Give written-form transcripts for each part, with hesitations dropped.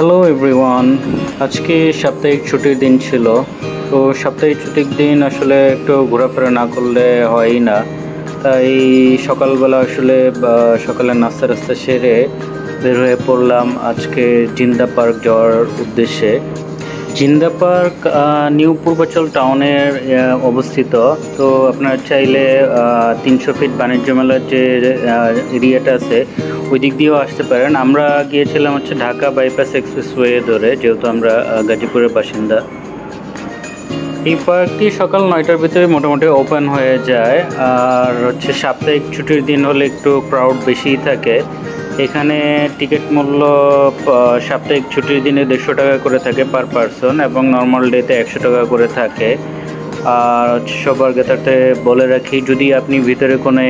Hello everyone, আজকে সাপ্তাহিক ছুটির দিন ছিল। তো সাপ্তাহিক ছুটির দিন আসলে একটু ঘোরাফেরা না করলে হয়ই না। তাই সকালবেলা আসলে সকালে নাস্তা টাস্তা সেরে বের হয়ে পড়লাম আজকে জিন্দা পার্ক যাওয়ার উদ্দেশ্যে। জিন্দা পার্ক নিউ পূর্বাচল টাউনের অবস্থিত। তো আপনারা চাইলে 300 ফিট বাণিজ্য মেলার যে এরিয়াটা আছে ওই দিক দিয়েও আসতে পারেন। আমরা গিয়েছিলাম হচ্ছে ঢাকা বাইপাস এক্সপ্রেসওয়ে ধরে, যেহেতু আমরা গাজীপুরের বাসিন্দা। এই পার্কটি সকাল 9টার ভিতরে মোটামুটি ওপেন হয়ে যায়, আর হচ্ছে সাপ্তাহিক ছুটির দিন হলে একটু ক্রাউড বেশিই থাকে। এখানে টিকিট মূল্য সাপ্তাহিক ছুটির দিনে 150 টাকা করে থাকে পার পারসন, এবং নর্মাল ডেতে 100 টাকা করে থাকে। আর হচ্ছে সবার ক্ষেত্রে বলে রাখি, যদি আপনি ভিতরে কোনো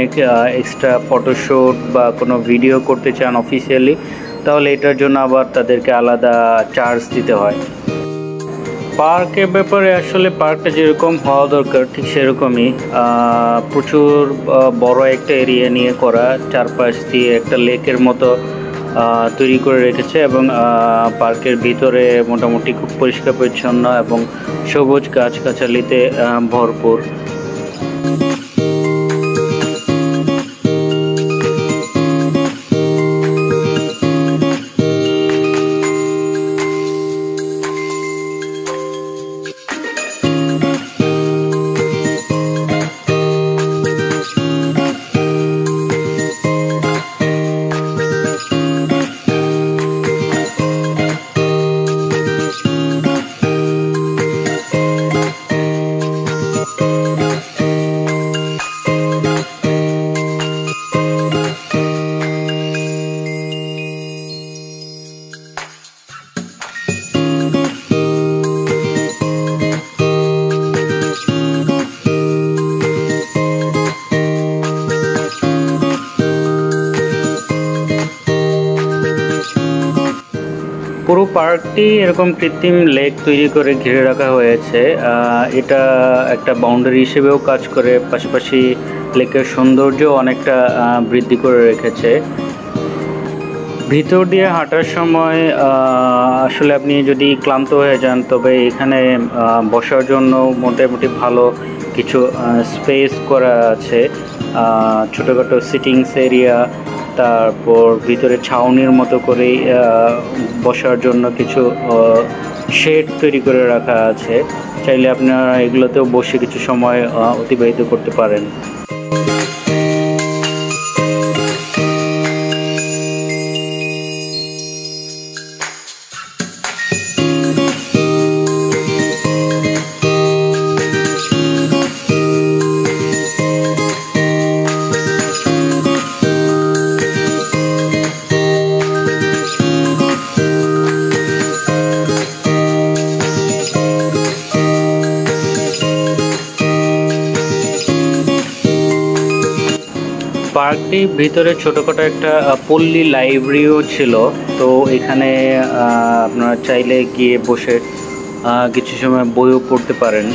এক্সট্রা ফটোশ্যুট বা কোনো ভিডিও করতে চান অফিসিয়ালি, তাহলে এটার জন্য আবার তাদেরকে আলাদা চার্জ দিতে হয়। পার্কের ব্যাপারে আসলে পার্কটা যেরকম হওয়া দরকার ঠিক সেরকমই। প্রচুর বড় একটা এরিয়া নিয়ে করা, চারপাশ দিয়ে একটা লেকের মতো তৈরি করে রেখেছে, এবং পার্কের ভিতরে মোটামুটি খুব পরিষ্কার পরিচ্ছন্ন এবং সবুজ গাছগাছালিতে ভরপুর। পুরো পার্কটি এরকম কৃত্রিম লেক তৈরি করে ঘিরে রাখা হয়েছে। এটা একটা বাউন্ডারি হিসেবেও কাজ করে, পাশাপাশি লেকের সৌন্দর্য অনেকটা বৃদ্ধি করে রেখেছে। ভিতর দিয়ে হাঁটার সময় আসলে আপনি যদি ক্লান্ত হয়ে যান, তবে এখানে বসার জন্য মোটামুটি ভালো কিছু স্পেস করা আছে। ছোটোখাটো সিটিংস এরিয়া, তারপর ভিতরে ছাউনির মতো করে বসার জন্য কিছু শেড তৈরি করে রাখা আছে। চাইলে আপনারা এগুলোতেও বসে কিছু সময় অতিবাহিত করতে পারেন। পার্কটির ভিতরে ছোটোখাটো একটা পল্লী লাইব্রেরিও ছিল। তো এখানে আপনারা চাইলে গিয়ে বসে কিছু সময় বইও পড়তে পারেন।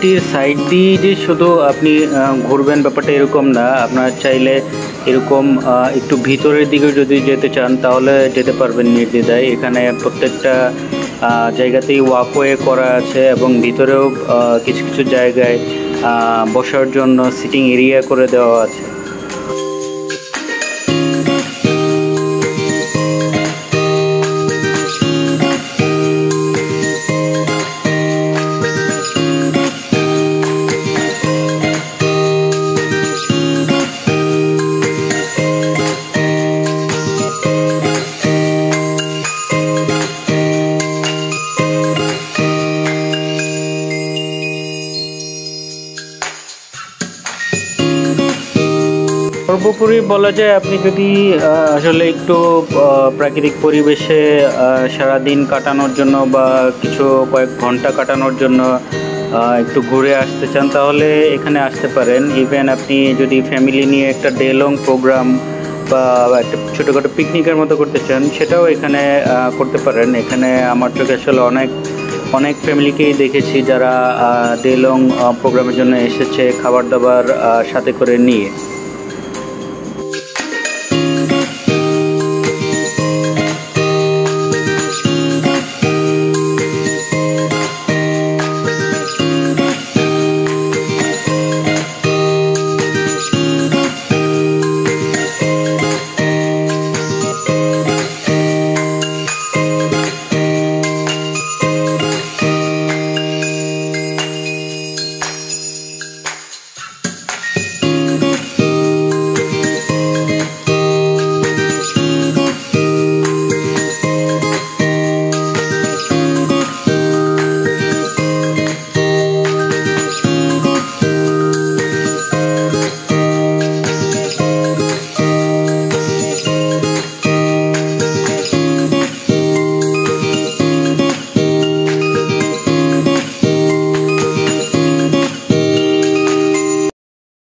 সিটির সাইড দিয়ে যে শুধু আপনি ঘুরবেন ব্যাপারটা এরকম না। আপনার চাইলে এরকম একটু ভিতরের দিকে যদি যেতে চান তাহলে যেতে পারবেন নির্দ্বিধায়। এখানে প্রত্যেকটা জায়গাতেই ওয়াকওয়ে করা আছে এবং ভিতরেও কিছু কিছু জায়গায় বসার জন্য সিটিং এরিয়া করে দেওয়া আছে। সর্বোপরি বলা যায় আপনি যদি আসলে একটু প্রাকৃতিক পরিবেশে সারাদিন কাটানোর জন্য বা কয়েক ঘন্টা কাটানোর জন্য একটু ঘুরে আসতে চান তাহলে এখানে আসতে পারেন। ইভেন আপনি যদি ফ্যামিলি নিয়ে একটা ডে লং প্রোগ্রাম বা একটা ছোটোখাটো পিকনিকের মতো করতে চান সেটাও এখানে করতে পারেন। এখানে আমার চোখে আসলে অনেক ফ্যামিলিকেই দেখেছি যারা ডে লং প্রোগ্রামের জন্য এসেছে খাবার দাবার সাথে করে নিয়ে।